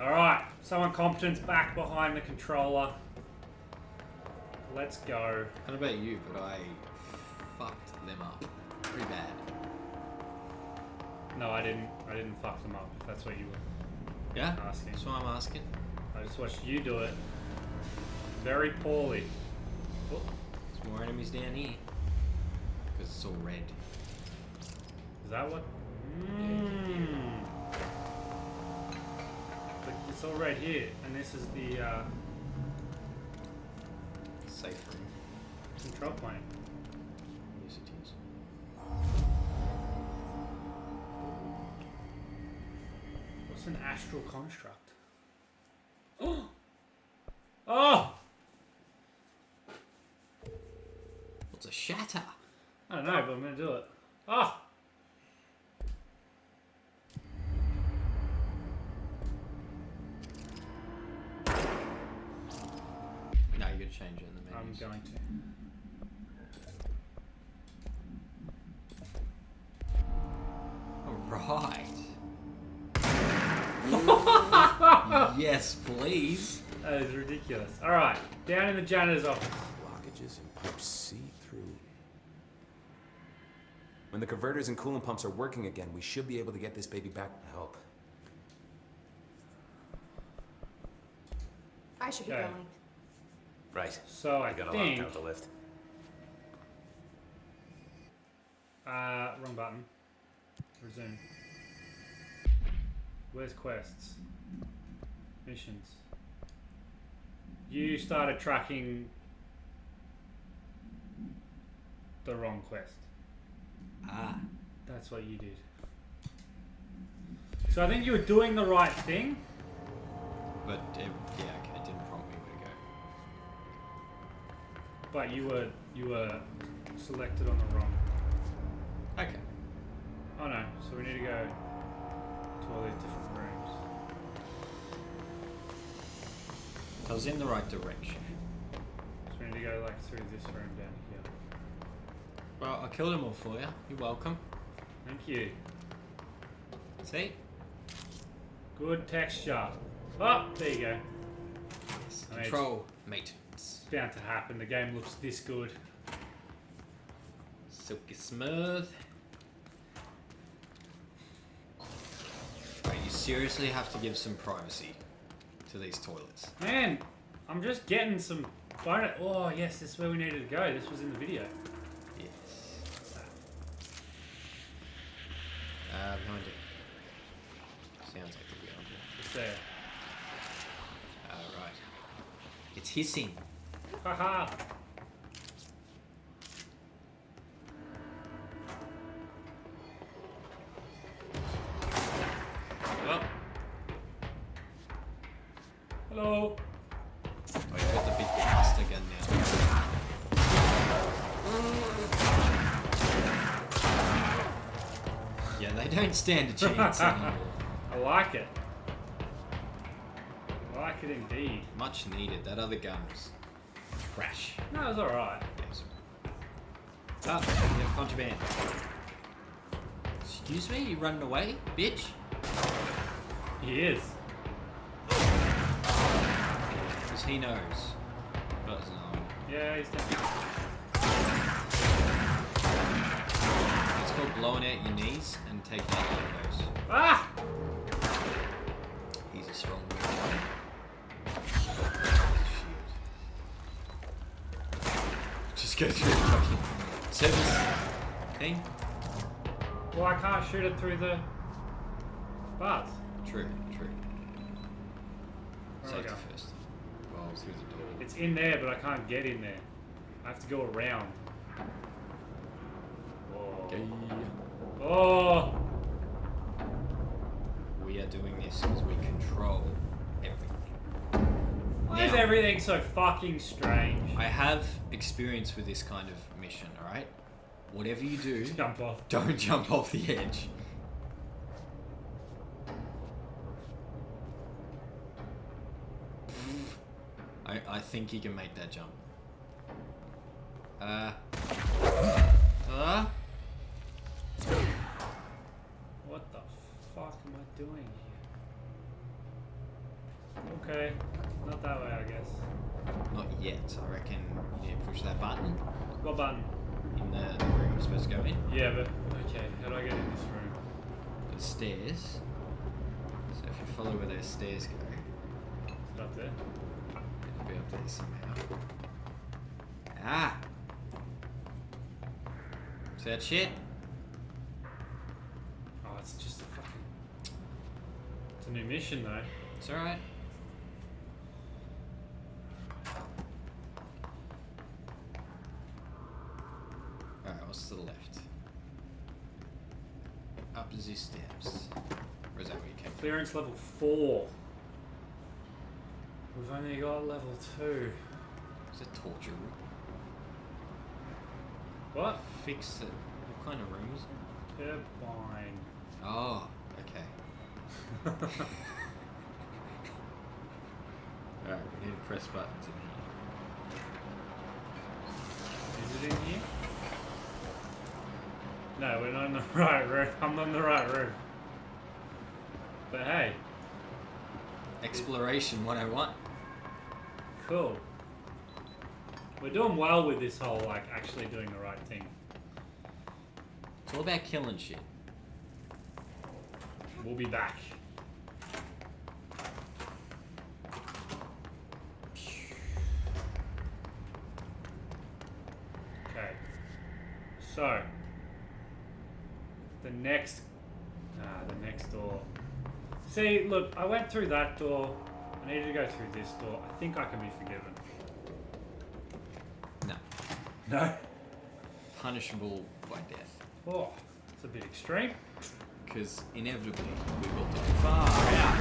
Alright, someone competent's back behind the controller. Let's go. I don't know about you, but I fucked them up pretty bad. No, I didn't fuck them up, if that's what you were Yeah? asking. That's what I'm asking. I just watched you do it very poorly. Oh, There's more enemies down here. Because it's all red. is that what? But it's all right here, and this is the Safe room. control plane. Yes, it is. What's an astral construct? Oh! Oh! What's a shatter? I don't know, but I'm gonna do it. Oh! No, you gotta change it in the I'm menus. going to. Alright. Yes, please. That is ridiculous. Alright, down in the janitor's office. Blockages and pipes see through. When the converters and coolant pumps are working again, we should be able to get this baby back. I hope. I should be Okay. going. Right. So I Gotta think... lock out the lift. wrong button. Resume. Where's quests? Missions. You started tracking the wrong quest. Ah. That's what you did. So I think you were doing the right thing. But, yeah, okay, it didn't prompt me where to go. But you were selected on the wrong. Okay. Oh no, so we need to go to all these different rooms. I was in the right direction. So we need to go like through this room down here. Well, I killed them all for you. You're welcome. Thank you. See? Good texture. Oh, there you go. Yes. I mean, Control maintenance. It's bound to happen. The game looks this good. Silky smooth. Wait, you seriously have to give some privacy to these toilets. Man, I'm just getting some bonus. Oh yes, this is where we needed to go. This was in the video. Yes. What's that? Behind you. Sounds like the behind you. It's there. Right. It's hissing. Haha. Oh. Hello. Oh, you got the big blaster gun now. Yeah, they don't stand a chance anymore. I like it. I like it indeed. Much needed. That other gun was trash. No, it was alright. Yes. Ah, yeah, contraband. Excuse me, you running away, bitch? He is. Because he knows. Doesn't know. Yeah, he's down. It's called blowing out your knees and taking out your elbows. Ah! He's a strong man. Just go through the fucking service thing. Well, I can't shoot it through the bars. True. Where do I Safety go? first. Well, through the door. It's in there, but I can't get in there. I have to go around. Oh. Okay. Oh! We are doing this because we control everything. Why is Now- everything so fucking strange? I have experience with this kind of mission, alright? Whatever you do, Jump off. don't jump off the edge. I think you can make that jump. What the fuck am I doing here? Okay. Not that way, I guess. Not yet. I reckon you push that button What button? in the room you're supposed to go in. Yeah, but okay. How do I get in this room? The stairs. So if you follow where those stairs go, Is it up there? it'll be up there somehow. Ah! See that shit? Oh, it's just a fucking. It's a new mission though. It's alright. Alright, what's to the left? Up the steps. Or is that where you came from? Clearance level 4. We've only got level 2. Is it torture room? What? Fix it. What kind of room is it? Turbine. Oh, okay. Alright, we need to press buttons in here. Is it in here? No, we're not in the right room. I'm not in the right room. But hey, Exploration 101. cool. We're doing well with this whole, like, actually doing the right thing. It's all about killing shit. We'll be back. Okay. So, the next door. See, look, I went through that door. I needed to go through this door. I think I can be forgiven. No. No? Punishable by death. Oh, it's a bit extreme. Because inevitably we will die. Far out!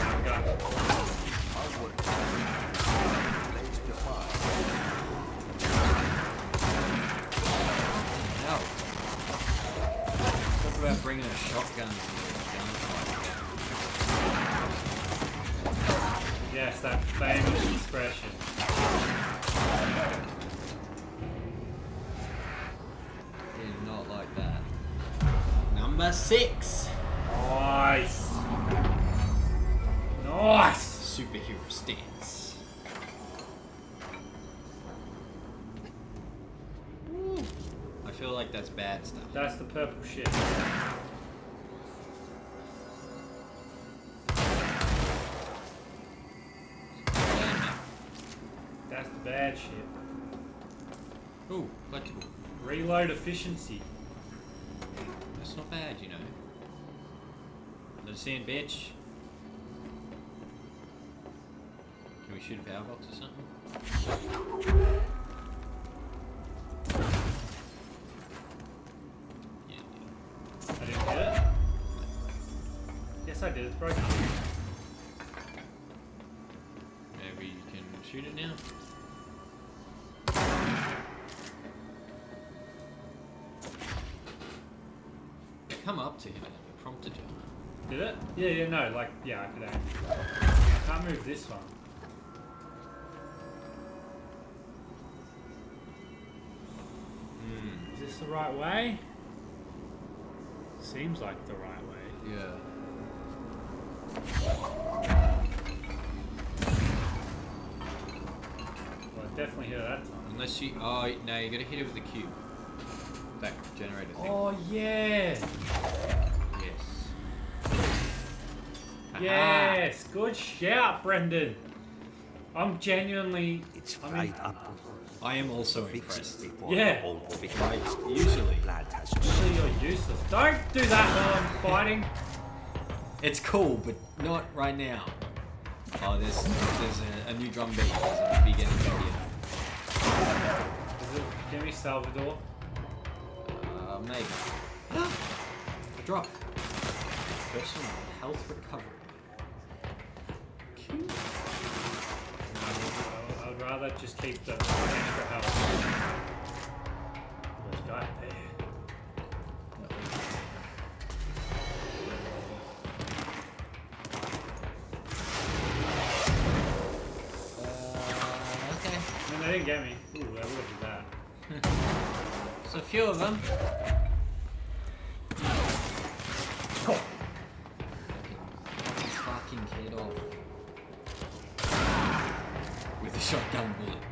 I'm going. No. Talk about bringing a shotgun to the gunfight. Yes, that famous expression. Did not like that. Number 6. Nice. Nice. Superhero stance. Woo. I feel like that's bad stuff. That's the purple shit. That's the bad shit. Ooh, collectible. Reload efficiency. That's not bad, you know. Understand, bitch? Can we shoot a power box or something? Yeah, I didn't get it. Yes, I did. It's broken. maybe you can shoot it now. Come up to him and it prompted you. Did it? Yeah, no, like, yeah, I could aim. I can't move this one. Is this the right way? Seems like the right way. Yeah. Well, I definitely hit it that time. Unless you. Oh, no, you gotta hit it with the cube. That generator thing. Oh, yeah! Yes. Yes! Good shout, Brendan! I'm genuinely... It's I fried mean, apple. I am also Fix impressed. it before Yeah. all of it. Like, usually. Lad has actually, you're useless. Don't do that while I'm fighting. It's cool, but not right now. Oh, there's a new drum beat. There's a big enemy here. Is it Jimmy Salvador? Maybe. A drop. Personal health recovery. Cute. No, I'd rather just keep the extra health. There's a guy up there. Okay. I mean, they didn't get me. Ooh, they would have done that. There's a few of them. His fucking kid off. shotgun bullet.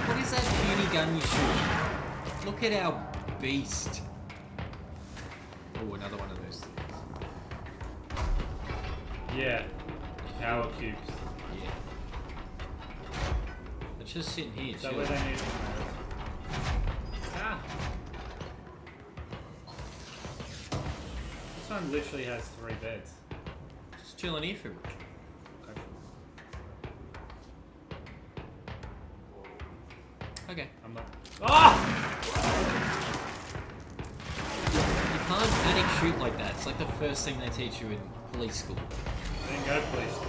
What is that puny gun you shoot? Look at our beast. Oh, another one of those things. Yeah. Power cubes. Yeah. Let's just sit in here. Is that chill. where they need it? Ah. This one literally has 3 beds. Just chilling here for a bit. Okay. I'm not. Ah! You can't panic shoot like that. It's like the first thing they teach you in police school. I didn't go to police school.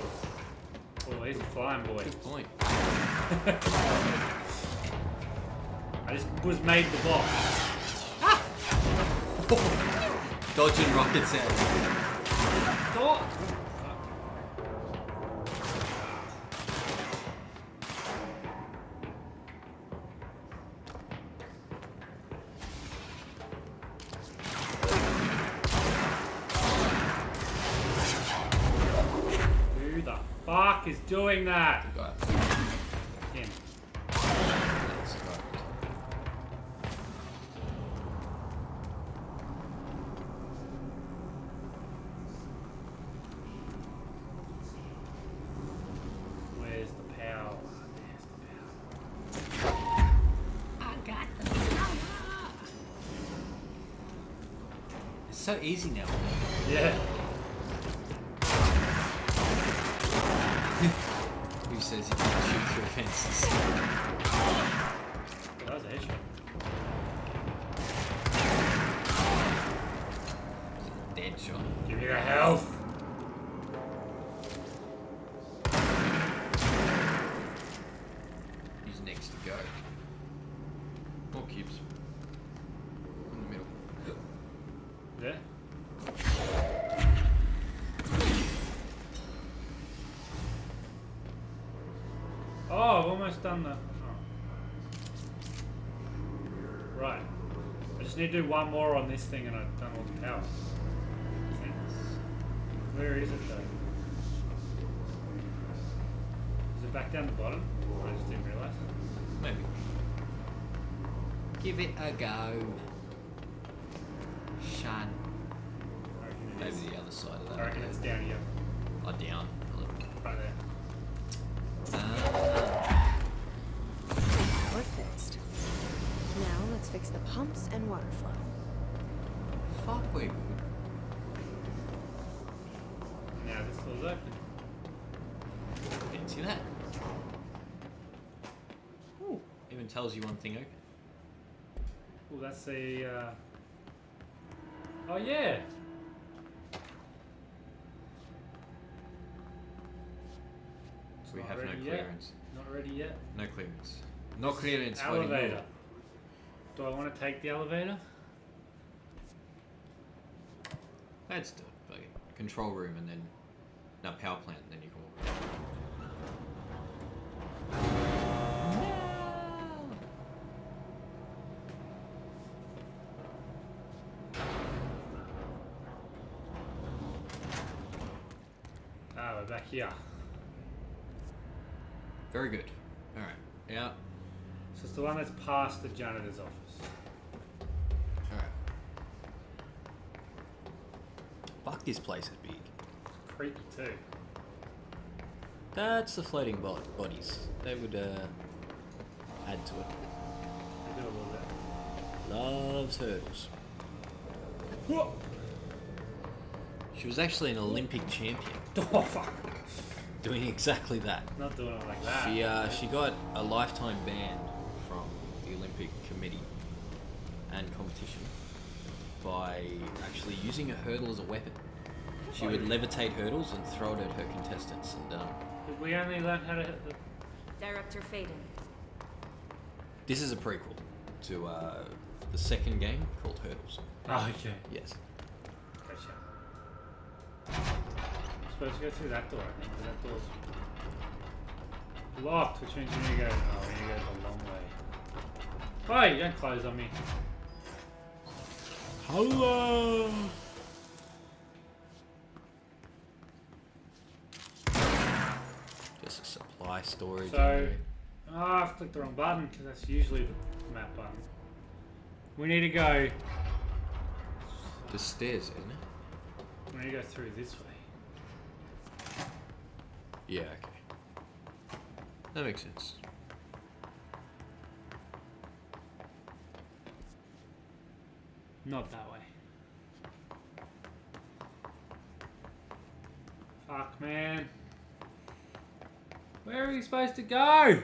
Oh, he's a flying boy. Good point. I just was made the boss. Dodging rockets out. Oh! Who the fuck is doing that? Got Him. That's right. Where's the power? There's the power. It's so easy now. Yeah. Who says you can shoot through fences? That was a headshot. Dead shot. Give me the health. Who's next to go? More cubes. In the middle. Yeah. Oh, I've almost done that. Oh. Right. I just need to do one more on this thing and I've done all the power. Things. Where is it though? Is it back down the bottom? I just didn't realise. Maybe. Give it a go. Shun. I reckon it Maybe is. the other side of that. I reckon it's down here. Oh, down. A little. Right there. We're fixed. Now let's fix the pumps and water flow. Fuck, we good. Now this door's open. Didn't see that. Ooh. Even tells you one thing open. Oh, that's the. Oh yeah. It's We not have no ready yet. clearance. Not ready yet. No clearance. No clearance for you. Elevator. Do I want to take the elevator? Let's do it. Fuck it. Control room and then. No, power plant and then you can walk. Ah, we're back here. Very good. Alright. Yeah. So it's the one that's past the janitor's office. Alright. Fuck, this place is big. Creepy too. That's the floating bodies. They would add to it. We do a little bit. Loves hurdles. Whoa! She was actually an Olympic champion, Oh fuck! doing exactly that. Not doing it like that. She got a lifetime ban from the Olympic Committee and competition by actually using a hurdle as a weapon. She would levitate hurdles and throw it at her contestants, and Did we only learn how to hit the. Director Faden. this is a prequel to the second game called Hurdles. Oh, okay. Yes. Gotcha. I'm supposed to go through that door, I think, but that door's locked, which means we need to go. Oh, we need to go the long way. Hey, don't close on me. Hello! just a supply storage. So, area. I've clicked the wrong button because that's usually the map button. We need to go. The stairs, isn't it? We need to go through this way. Yeah, okay. That makes sense. Not that way. Fuck, man. Where are we supposed to go?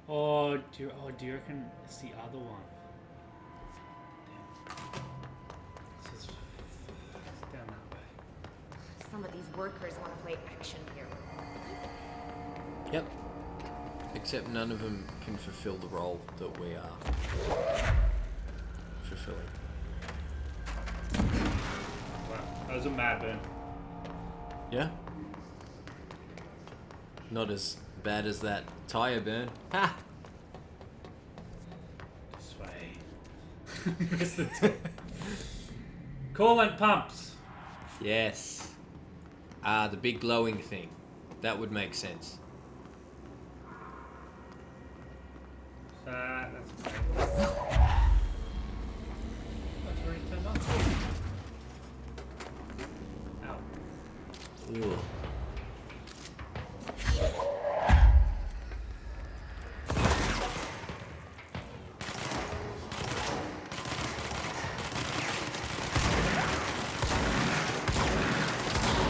Oh, do you reckon it's the other one? Damn. It's down that way. Some of these workers want to play action hero. Yep. Except none of them can fulfill the role that we are fulfilling. Wow, that was a mad burn. Yeah? Not as bad as that tire burn. Ha! This way. Missed the tip. Coolant pumps. Yes. Ah, the big glowing thing. That would make sense. That's okay. That's already turned on. Ow. Ooh.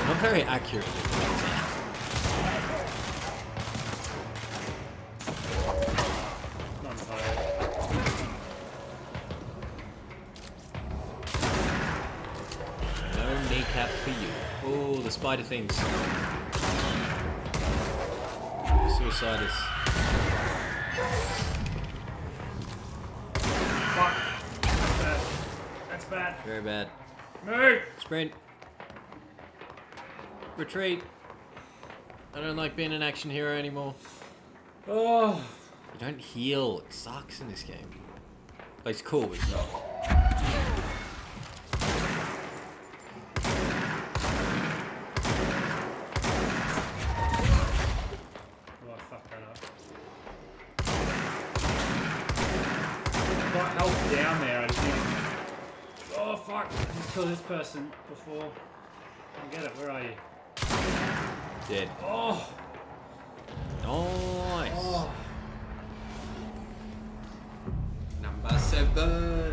Not very accurate. Not entirely. No kneecap for you. Oh, the spider things. Suicidus. Fuck. That's bad. That's bad. Very bad. Move! Sprint. Retreat. I don't like being an action hero anymore. Oh. You don't heal. It sucks in this game. Like, it's cool, but it's not. Oh, I fucked that up. Got health down there, I just need to... Oh, fuck. I need to kill this person before... I get it, where are you? Dead. Oh! Nice. Oh! Number 7.